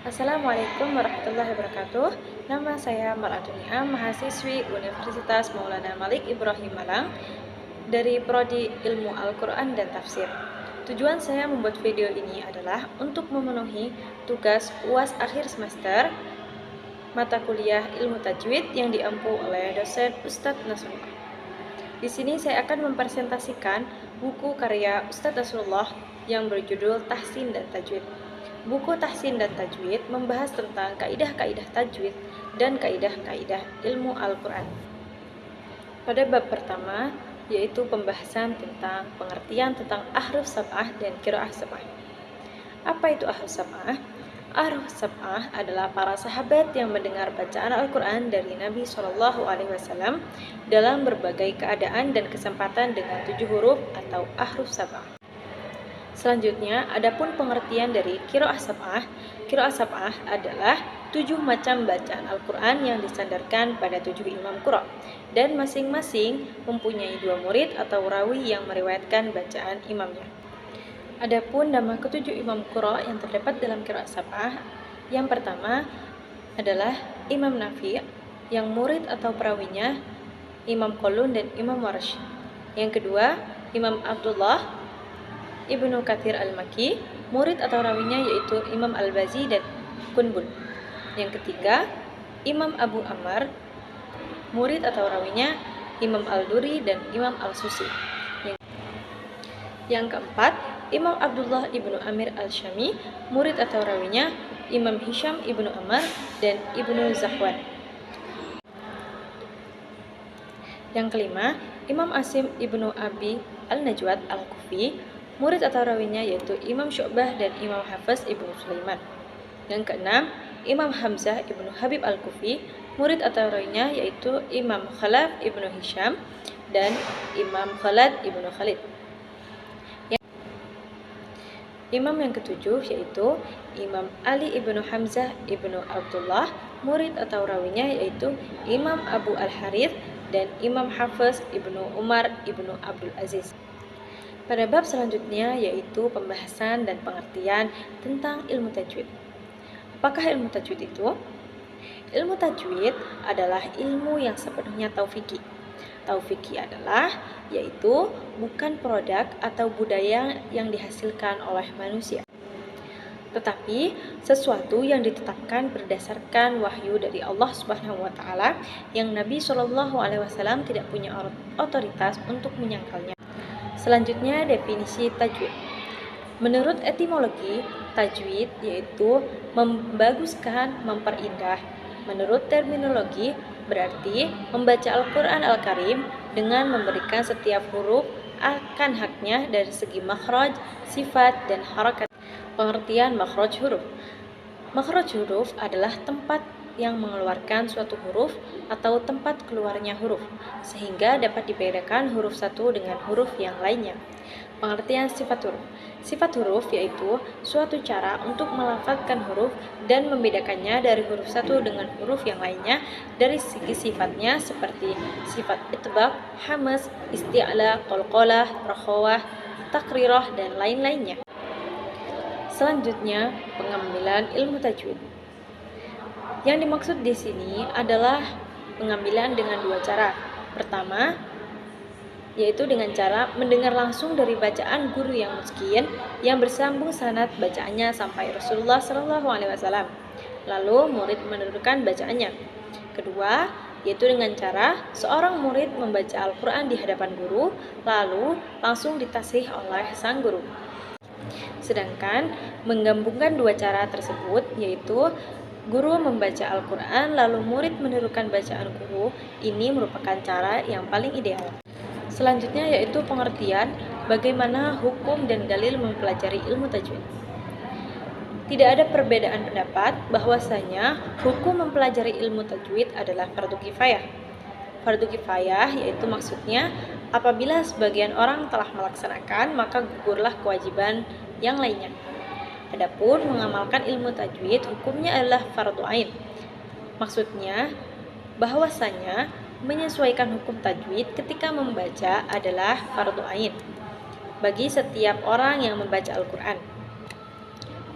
Assalamualaikum warahmatullahi wabarakatuh. Nama saya Mar'atunia, mahasiswi Universitas Maulana Malik Ibrahim Malang dari Prodi Ilmu Al-Quran dan Tafsir. Tujuan saya membuat video ini adalah untuk memenuhi tugas UAS akhir semester mata kuliah Ilmu Tajwid yang diampu oleh dosen Ustadz Nasrullah. Di sini saya akan mempresentasikan buku karya Ustadz Nasrullah yang berjudul Tahsin dan Tajwid. Buku Tahsin dan Tajwid membahas tentang kaidah-kaidah tajwid dan kaidah-kaidah ilmu Al-Quran. Pada bab pertama, yaitu pembahasan tentang pengertian tentang ahruf sab'ah dan qiraah sab'ah. Apa itu ahruf sab'ah? Ahruf sab'ah adalah para sahabat yang mendengar bacaan Al-Quran dari Nabi SAW dalam berbagai keadaan dan kesempatan dengan 7 huruf atau ahruf sab'ah. Selanjutnya, adapun pengertian dari qiraah sab'ah. Qiraah sab'ah adalah 7 macam bacaan Al-Quran yang disandarkan pada 7 imam qura, dan masing-masing mempunyai 2 murid atau rawi yang meriwayatkan bacaan imamnya. Adapun nama ketujuh imam qura yang terdapat dalam qiraah sab'ah, yang pertama adalah Imam Nafi', yang murid atau perawinya Imam Qalun dan Imam Warsh. Yang kedua, Imam Abdullah Ibnu Katsir Al-Makki, murid atau rawinya yaitu Imam Al-Bazi dan Qunbul. Yang ketiga, Imam Abu Ammar, murid atau rawinya Imam Al-Duri dan Imam Al-Susi. Yang keempat, Imam Abdullah Ibnu Amir Al-Syami, murid atau rawinya Imam Hisham Ibnu Ammar dan Ibnu Zahwan. Yang kelima, Imam Asim Ibnu Abi Al-Najwad Al-Kufi, murid atau rawinya yaitu Imam Syu'bah dan Imam Hafiz Ibnu Sulaiman. Yang keenam, Imam Hamzah Ibnu Habib Al-Kufi, murid atau rawinya yaitu Imam Khalaf Ibnu Hisham dan Imam Khalad Ibnu Khalid. Imam yang ketujuh yaitu Imam Ali Ibnu Hamzah Ibnu Abdullah, murid atau rawinya yaitu Imam Abu Al-Harith dan Imam Hafiz Ibnu Umar Ibnu Abdul Aziz. Pada bab selanjutnya yaitu pembahasan dan pengertian tentang ilmu tajwid. Apakah ilmu tajwid itu? Ilmu tajwid adalah ilmu yang sepenuhnya taufiki. Taufiki adalah yaitu bukan produk atau budaya yang dihasilkan oleh manusia, tetapi sesuatu yang ditetapkan berdasarkan wahyu dari Allah Subhanahu wa taala yang Nabi SAW tidak punya otoritas untuk menyangkalnya. Selanjutnya, definisi tajwid. Menurut etimologi, tajwid yaitu membaguskan, memperindah. Menurut terminologi, berarti membaca Al-Quran Al-Karim dengan memberikan setiap huruf akan haknya dari segi makhraj, sifat, dan harakat. Pengertian makhraj huruf. Makhraj huruf adalah tempat yang mengeluarkan suatu huruf atau tempat keluarnya huruf, sehingga dapat dibedakan huruf satu dengan huruf yang lainnya. Pengertian sifat huruf. Sifat huruf yaitu suatu cara untuk melafalkan huruf dan membedakannya dari huruf satu dengan huruf yang lainnya dari segi sifatnya, seperti sifat itbaq, hamaz, isti'la, qalqalah, rakhawah, takrirah, dan lain-lainnya. Selanjutnya, pengambilan ilmu tajwid. Yang dimaksud di sini adalah pengambilan dengan 2 cara. Pertama, yaitu dengan cara mendengar langsung dari bacaan guru yang miskin yang bersambung sanad bacaannya sampai Rasulullah SAW. Lalu murid meneruskan bacaannya. Kedua, yaitu dengan cara seorang murid membaca Al-Quran di hadapan guru, lalu langsung ditasih oleh sang guru. Sedangkan menggabungkan 2 cara tersebut, yaitu guru membaca Al-Quran lalu murid menirukan bacaan guru, ini merupakan cara yang paling ideal. Selanjutnya yaitu pengertian bagaimana hukum dan dalil mempelajari ilmu tajwid. Tidak ada perbedaan pendapat bahwasanya hukum mempelajari ilmu tajwid adalah fardu kifayah. Fardu kifayah yaitu maksudnya apabila sebagian orang telah melaksanakan maka gugurlah kewajiban yang lainnya. Adapun mengamalkan ilmu tajwid hukumnya adalah fardu ain. Maksudnya bahwasanya menyesuaikan hukum tajwid ketika membaca adalah fardu ain bagi setiap orang yang membaca Al-Quran.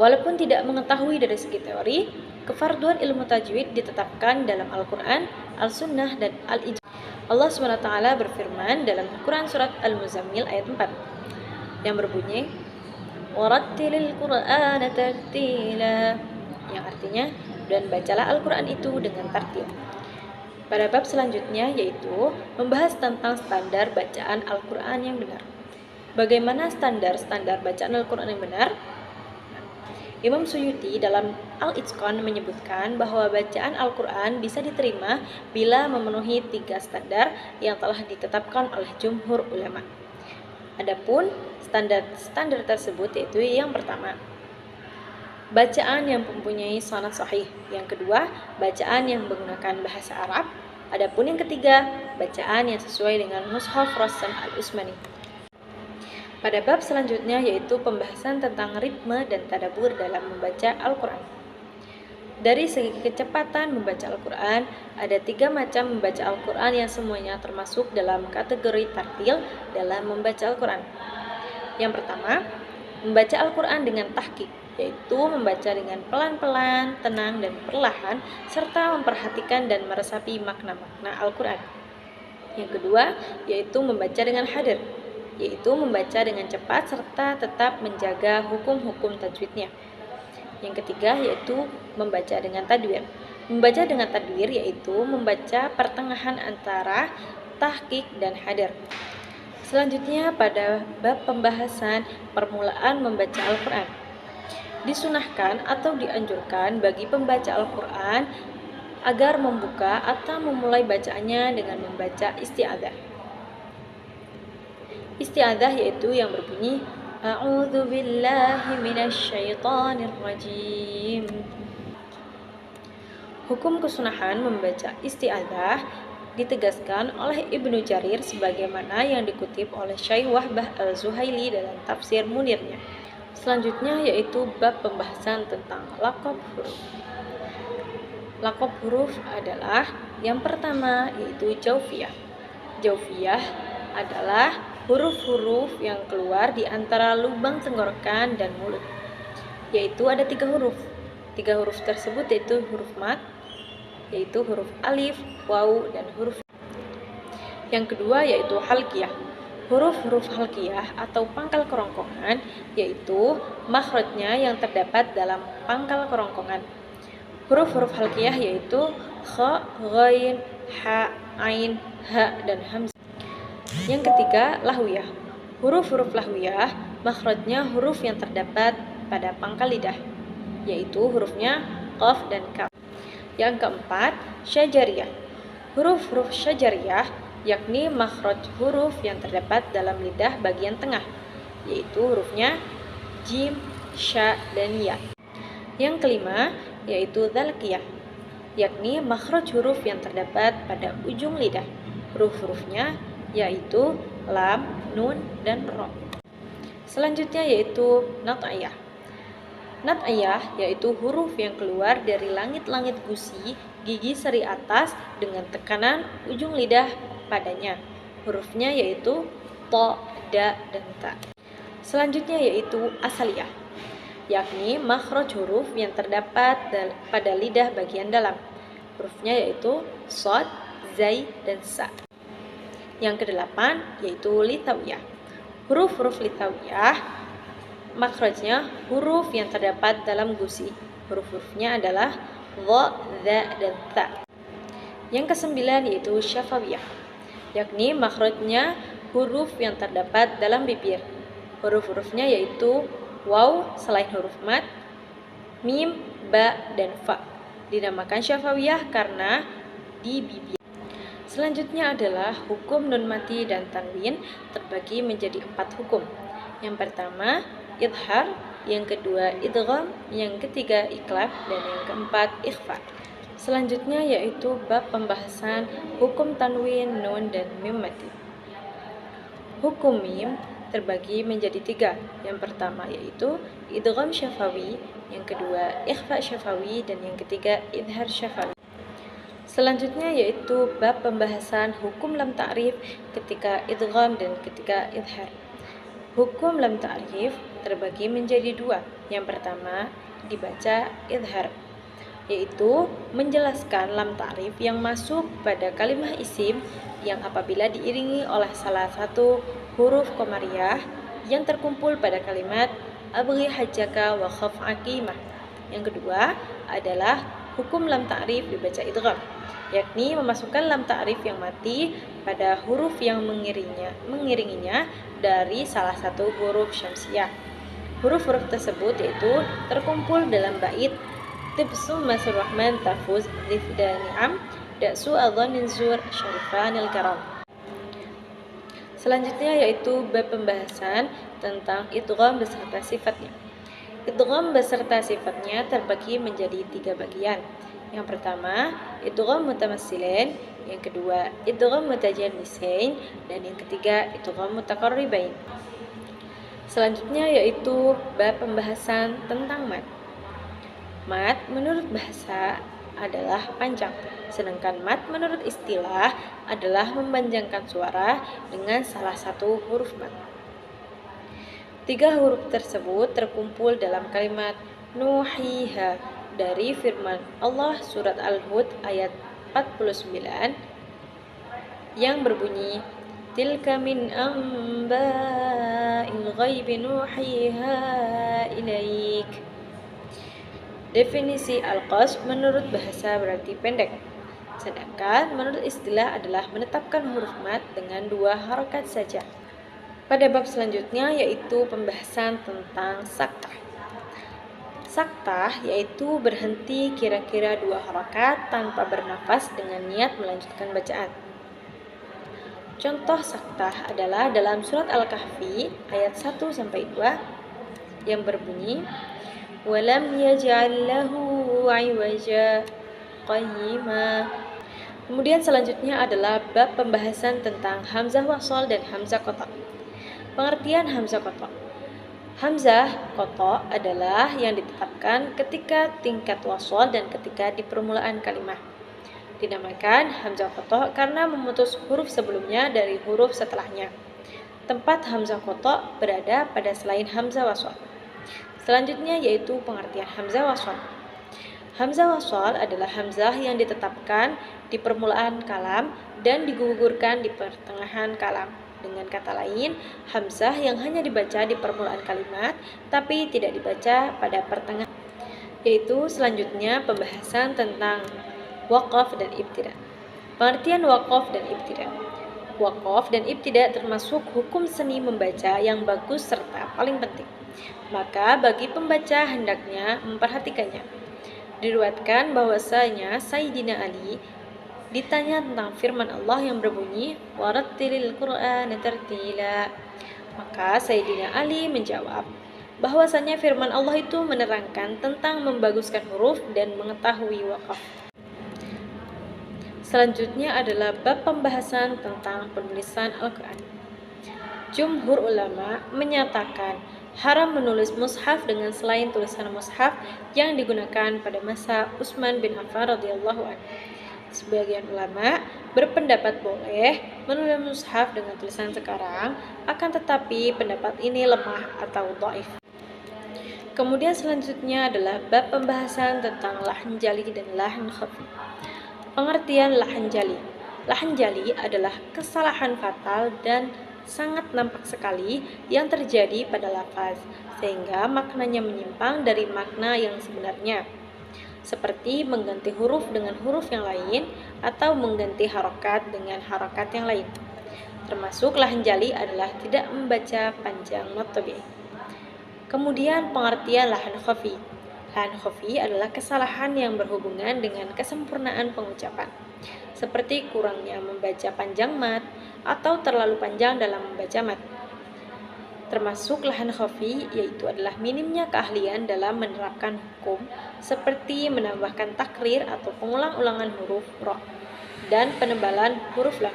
Walaupun tidak mengetahui dari segi teori, kefarduan ilmu tajwid ditetapkan dalam Al-Quran, Al-Sunnah, dan Al-Ijma. Allah SWT berfirman dalam Quran Surat Al-Muzammil ayat 4 yang berbunyi Warattilil Qur'ana tartila, yang artinya dan bacalah Al-Quran itu dengan tartil. Pada bab selanjutnya yaitu membahas tentang standar bacaan Al-Quran yang benar. Bagaimana standar bacaan Al-Quran yang benar? Imam Suyuti dalam Al-Itqan menyebutkan bahwa bacaan Al-Quran bisa diterima bila memenuhi 3 standar yang telah ditetapkan oleh jumhur ulama. Adapun standar tersebut yaitu yang pertama, bacaan yang mempunyai sanad sahih. Yang kedua, bacaan yang menggunakan bahasa Arab. Adapun yang ketiga, bacaan yang sesuai dengan Mushaf Rassan Al-Utsmani. Pada bab selanjutnya yaitu pembahasan tentang ritme dan tadabbur dalam membaca Al-Quran. Dari segi kecepatan membaca Al-Quran, ada 3 macam membaca Al-Quran yang semuanya termasuk dalam kategori tartil dalam membaca Al-Quran. Yang pertama, membaca Al-Quran dengan tahqiq, yaitu membaca dengan pelan-pelan, tenang, dan perlahan, serta memperhatikan dan meresapi makna-makna Al-Quran. Yang kedua, yaitu membaca dengan hadir, yaitu membaca dengan cepat serta tetap menjaga hukum-hukum tajwidnya. Yang ketiga yaitu membaca dengan tadwir. Membaca dengan tadwir yaitu membaca pertengahan antara tahqiq dan hadir. Selanjutnya pada bab pembahasan permulaan membaca Al-Quran. Disunahkan atau dianjurkan bagi pembaca Al-Quran agar membuka atau memulai bacaannya dengan membaca isti'adzah. Isti'adzah yaitu yang berbunyi A'udzu billahi minasyaitonir rajim. Hukum kesunahan membaca isti'adzah ditegaskan oleh Ibnu Jarir sebagaimana yang dikutip oleh Syekh Wahbah Al-Zuhaili dalam tafsir Munirnya. Selanjutnya yaitu bab pembahasan tentang laqab huruf. Laqab huruf adalah yang pertama yaitu jaufiyah. Jaufiyah adalah huruf-huruf yang keluar di antara lubang tenggorokan dan mulut, yaitu ada 3 huruf. 3 huruf tersebut yaitu huruf mad, yaitu huruf alif, waw, dan huruf. Yang kedua yaitu halqiyah. Huruf-huruf halqiyah atau pangkal kerongkongan yaitu makhrajnya yang terdapat dalam pangkal kerongkongan. Huruf-huruf halqiyah yaitu kha, ghain, ha, ain, ha, dan hamzah. Yang ketiga, lahwiyah. Huruf-huruf lahwiyah, makhrajnya huruf yang terdapat pada pangkal lidah, yaitu hurufnya qaf dan kaf. Yang keempat, syajariyah. Huruf-huruf syajariyah, yakni makhraj huruf yang terdapat dalam lidah bagian tengah, yaitu hurufnya jim, sya, dan ya. Yang kelima, yaitu dzalqiyah, yakni makhraj huruf yang terdapat pada ujung lidah. Huruf-hurufnya yaitu lam, nun, dan ro. Selanjutnya yaitu nat'iyah. Nat'iyah yaitu huruf yang keluar dari langit-langit gusi gigi seri atas dengan tekanan ujung lidah padanya. Hurufnya yaitu to, da, dan ta. Selanjutnya yaitu asaliyah, yakni makhraj huruf yang terdapat pada lidah bagian dalam. Hurufnya yaitu shad, zai, dan sa. Yang kedelapan yaitu litawiyah. Huruf-huruf litawiyah makhrajnya huruf yang terdapat dalam gusi. Huruf-hurufnya adalah dha, dha, dan ta. Yang kesembilan yaitu syafawiyah, yakni makhrajnya huruf yang terdapat dalam bibir. Huruf-hurufnya yaitu waw selain huruf mad, mim, ba, dan fa. Dinamakan syafawiyah karena di bibir. Selanjutnya adalah hukum nun mati dan tanwin terbagi menjadi 4 hukum. Yang pertama, idhar, yang kedua idgham, yang ketiga iklab, dan yang keempat ikhfa. Selanjutnya yaitu bab pembahasan hukum tanwin, nun, dan mim mati. Hukum mim terbagi menjadi 3. Yang pertama yaitu idgham syafawi, yang kedua ikhfa syafawi, dan yang ketiga idhar syafawi. Selanjutnya yaitu bab pembahasan hukum lam ta'rif ketika idgham dan ketika idhar. Hukum lam ta'rif terbagi menjadi dua. Yang pertama dibaca idhar, yaitu menjelaskan lam ta'rif yang masuk pada kalimah isim yang apabila diiringi oleh salah satu huruf qamariyah yang terkumpul pada kalimat abghi hajjaka wa khaf aqimah. Yang kedua adalah hukum lam ta'rif dibaca idgham, yakni memasukkan lam ta'rif yang mati pada huruf yang mengiringinya dari salah satu huruf syamsiyah. Huruf-huruf tersebut yaitu terkumpul dalam bait Tibsum Masur Rahman Tafuz Rifda Ni'am Daksu Adhanin Zur Syarifanil Karam. Selanjutnya yaitu bab pembahasan tentang idgham beserta sifatnya. Idgham beserta sifatnya terbagi menjadi 3 bagian. Yang pertama, idgham mutamassilin, yang kedua, idgham mutajanisain, dan yang ketiga, idgham mutaqarribain. Selanjutnya yaitu bab pembahasan tentang mat. Mat menurut bahasa adalah panjang, sedangkan mat menurut istilah adalah memanjangkan suara dengan salah satu huruf mat. 3 huruf tersebut terkumpul dalam kalimat nuhiha dari firman Allah surat Al-Hud ayat 49 yang berbunyi tilka min amba'il ghaibi nuhiha ilaik. Definisi al-qasr menurut bahasa berarti pendek, sedangkan menurut istilah adalah menetapkan huruf mat dengan 2 harokat saja. Pada bab selanjutnya yaitu pembahasan tentang saktah. Saktah yaitu berhenti kira-kira 2 harokat tanpa bernafas dengan niat melanjutkan bacaan. Contoh saktah adalah dalam surat Al-Kahfi ayat 1-2 yang berbunyi walam yaj'al lahu 'iwaja qayyima. Kemudian selanjutnya adalah bab pembahasan tentang hamzah wasal dan hamzah qata'. Pengertian hamzah qata'. Hamzah qata' adalah yang ditetapkan ketika tingkat wasal dan ketika di permulaan kalimat. Dinamakan hamzah qata' karena memutus huruf sebelumnya dari huruf setelahnya. Tempat hamzah qata' berada pada selain hamzah wasal. Selanjutnya yaitu pengertian hamzah wasal. Hamzah wasal adalah hamzah yang ditetapkan di permulaan kalam dan digugurkan di pertengahan kalam. Dengan kata lain, hamzah yang hanya dibaca di permulaan kalimat tapi tidak dibaca pada pertengahan. Yaitu selanjutnya pembahasan tentang waqaf dan ibtida. Pengertian waqaf dan ibtida. Waqaf dan ibtida termasuk hukum seni membaca yang bagus serta paling penting. Maka bagi pembaca hendaknya memperhatikannya. Diriwayatkan bahwasanya Sayyidina Ali ditanya tentang firman Allah yang berbunyi warattilil Qur'ana tartila. Maka Sayyidina Ali menjawab bahwasanya firman Allah itu menerangkan tentang membaguskan huruf dan mengetahui waqaf. Selanjutnya adalah bab pembahasan tentang penulisan Al-Quran. Jumhur ulama menyatakan haram menulis mushaf dengan selain tulisan mushaf yang digunakan pada masa Utsman bin Affan radhiyallahu anhu. Sebagian ulama berpendapat boleh menulis mushaf dengan tulisan sekarang, akan tetapi pendapat ini lemah atau dhaif. Kemudian selanjutnya adalah bab pembahasan tentang lahan jali dan lahan khafi. Pengertian lahan jali. Lahan jali adalah kesalahan fatal dan sangat nampak sekali yang terjadi pada lafaz, sehingga maknanya menyimpang dari makna yang sebenarnya. Seperti mengganti huruf dengan huruf yang lain atau mengganti harokat dengan harokat yang lain. Termasuk lahan jali adalah tidak membaca panjang not tabi'i. Kemudian pengertian lahan khafi. Lahan khafi adalah kesalahan yang berhubungan dengan kesempurnaan pengucapan, seperti kurangnya membaca panjang mat atau terlalu panjang dalam membaca mat. Termasuk lahan khafi yaitu adalah minimnya keahlian dalam menerapkan hukum, seperti menambahkan takrir atau pengulang-ulangan huruf ro dan penebalan huruf lam.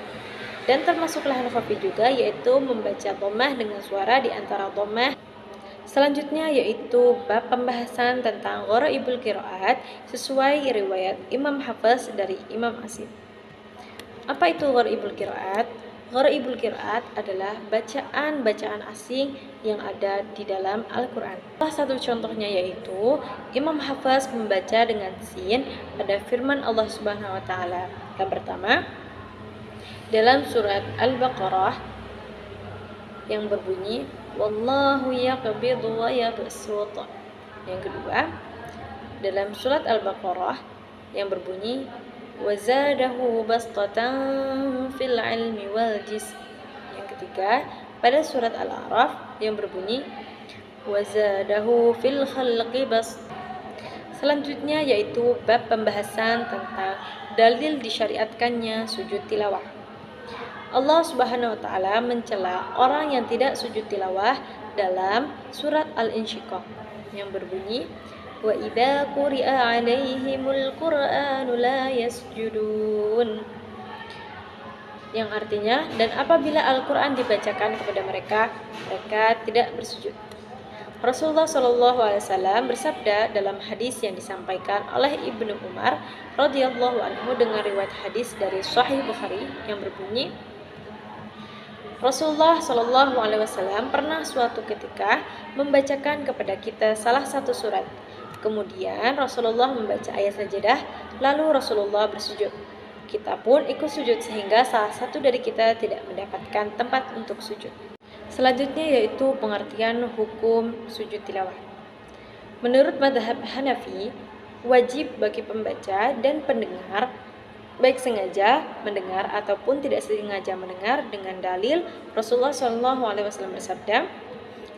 Dan termasuk lahan khafi juga yaitu membaca dhammah dengan suara di antara dhammah. Selanjutnya yaitu bab pembahasan tentang gharaibul qiraat sesuai riwayat Imam Hafiz dari Imam Asim. Apa itu gharaibul qiraat? Gharaibul qiraat adalah bacaan-bacaan asing yang ada di dalam Al-Quran. Salah satu contohnya yaitu Imam Hafaz membaca dengan sin pada firman Allah Subhanahu wa taala. Yang pertama, dalam surat Al-Baqarah yang berbunyi wallahu yaqbidu wa yabsut. Yang kedua, dalam surat Al-Baqarah yang berbunyi wazadahu bastatan fil ilmi wal jism. Yang ketiga, pada surat Al-A'raf yang berbunyi wazadahu fil khalqi bast. Selanjutnya yaitu bab pembahasan tentang dalil disyariatkannya sujud tilawah. Allah Subhanahu wa taala mencela orang yang tidak sujud tilawah dalam surat Al-Insyiqaq yang berbunyi wa idza quri'a 'alaihimul qur'anu la yasjudun, yang artinya dan apabila Al-Qur'an dibacakan kepada mereka, mereka tidak bersujud. Rasulullah SAW bersabda dalam hadis yang disampaikan oleh Ibnu Umar radhiyallahu anhu dengan riwayat hadis dari Sahih Bukhari yang berbunyi Rasulullah SAW pernah suatu ketika membacakan kepada kita salah satu surat. Kemudian Rasulullah membaca ayat sajadah, lalu Rasulullah bersujud. Kita pun ikut sujud sehingga salah satu dari kita tidak mendapatkan tempat untuk sujud. Selanjutnya yaitu pengertian hukum sujud tilawah. Menurut mazhab Hanafi, wajib bagi pembaca dan pendengar baik sengaja mendengar ataupun tidak sengaja mendengar dengan dalil Rasulullah SAW bersabda,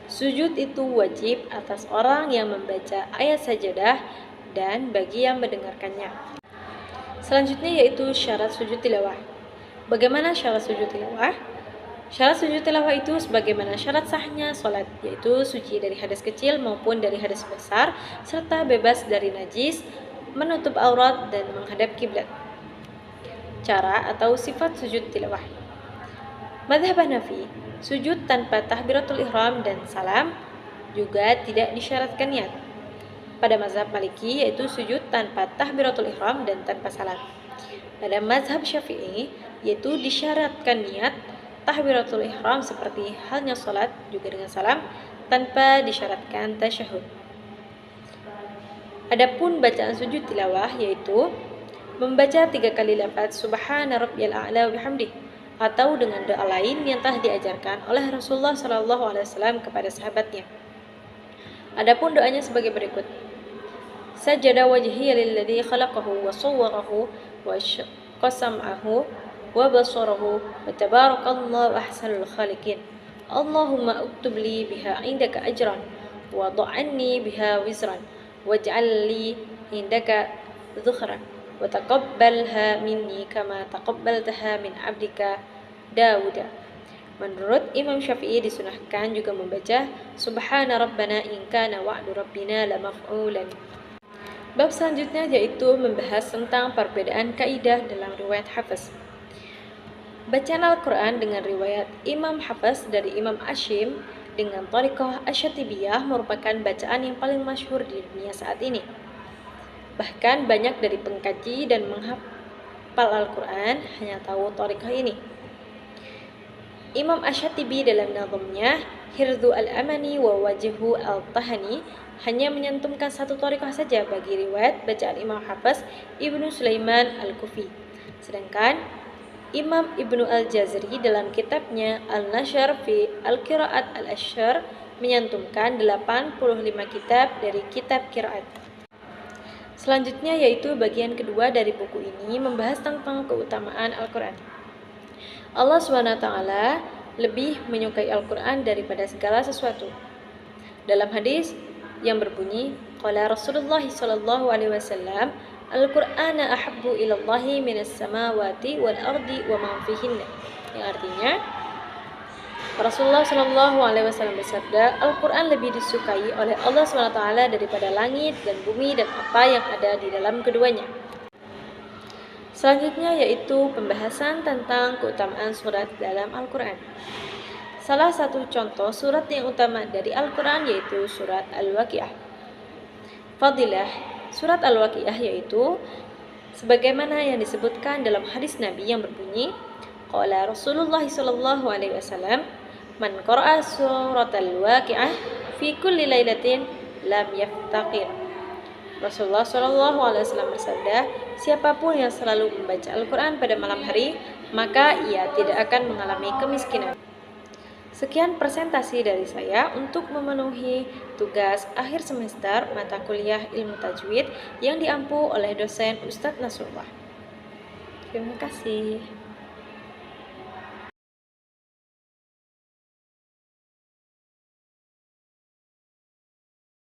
sujud itu wajib atas orang yang membaca ayat sajadah dan bagi yang mendengarkannya. Selanjutnya yaitu syarat sujud tilawah. Bagaimana syarat sujud tilawah? Syarat sujud tilawah itu sebagaimana syarat sahnya sholat, yaitu suci dari hadas kecil maupun dari hadas besar, serta bebas dari najis, menutup aurat dan menghadap kiblat. Cara atau sifat sujud tilawah. Mazhab Hanafi, sujud tanpa takbiratul ihram dan salam juga tidak disyaratkan niat. Pada mazhab Maliki yaitu sujud tanpa takbiratul ihram dan tanpa salam. Pada mazhab Syafi'i yaitu disyaratkan niat takbiratul ihram seperti halnya salat juga dengan salam tanpa disyaratkan tasyahud. Adapun bacaan sujud tilawah yaitu membaca 3 kali lafaz subhana rabbiyal a'la wa bihamdih atau dengan doa lain yang telah diajarkan oleh Rasulullah SAW kepada sahabatnya. Adapun doanya sebagai berikut. Sajada wajhiya lilladzi khalaqahu wa sawwarahu wa qasam'ahu wa basarahu wa tabarakallahu ahsanul khaliqin. Allahumma uktub li biha indaka ajran wa dha'anni biha wizran waj'al li indaka dhukhran wa taqabbalha minni kama taqabbaltaha min 'abdika Dawud. Menurut Imam Syafi'i disunahkan juga membaca Subhana Rabbana in kana wa'du Rabbina lamaf'ulan. Bab selanjutnya yaitu membahas tentang perbedaan kaidah dalam riwayat Hafs. Bacaan Al-Quran dengan riwayat Imam Hafs dari Imam Ashim dengan thariqah Asy-Syatibiyah merupakan bacaan yang paling masyhur di dunia saat ini. Bahkan banyak dari pengkaji dan menghafal Al-Quran hanya tahu thariqah ini. Imam Asy-Syatibi dalam nazamnya Hirdhu al-Amani wa Wajhu al-Tahani hanya menyantumkan satu thariqah saja bagi riwayat bacaan Imam Hafs Ibnu Sulaiman al-Kufi. Sedangkan Imam Ibnu al-Jazari dalam kitabnya Al-Nashr fi Al-Qiraat al-Ashr menyantumkan 85 kitab dari kitab qiraat. Selanjutnya yaitu bagian kedua dari buku ini membahas tentang keutamaan Al-Quran. Allah SWT lebih menyukai Al-Quran daripada segala sesuatu. Dalam hadis yang berbunyi, qala Rasulullah SAW, Al-Qur'ana ahabbu ilallahi minas samawati wal ardi wa ma fihinna. Yang artinya Rasulullah SAW bersabda, Al-Quran lebih disukai oleh Allah SWT daripada langit dan bumi dan apa yang ada di dalam keduanya. Selanjutnya yaitu pembahasan tentang keutamaan surat dalam Al-Quran. Salah satu contoh surat yang utama dari Al-Quran yaitu surat Al-Waqiah. Fadilah surat Al-Waqiah yaitu sebagaimana yang disebutkan dalam hadis Nabi yang berbunyi, Qala Rasulullah sallallahu alaihi wasallam, "Man qara'a suratal waqi'ah fi kulli lailatin lam yaftaqir." Rasulullah Shallallahu Alaihi Wasallam bersabda, siapapun yang selalu membaca Al-Quran pada malam hari, maka ia tidak akan mengalami kemiskinan. Sekian presentasi dari saya untuk memenuhi tugas akhir semester mata kuliah ilmu tajwid yang diampu oleh dosen Ustadz Nasrullah. Terima kasih.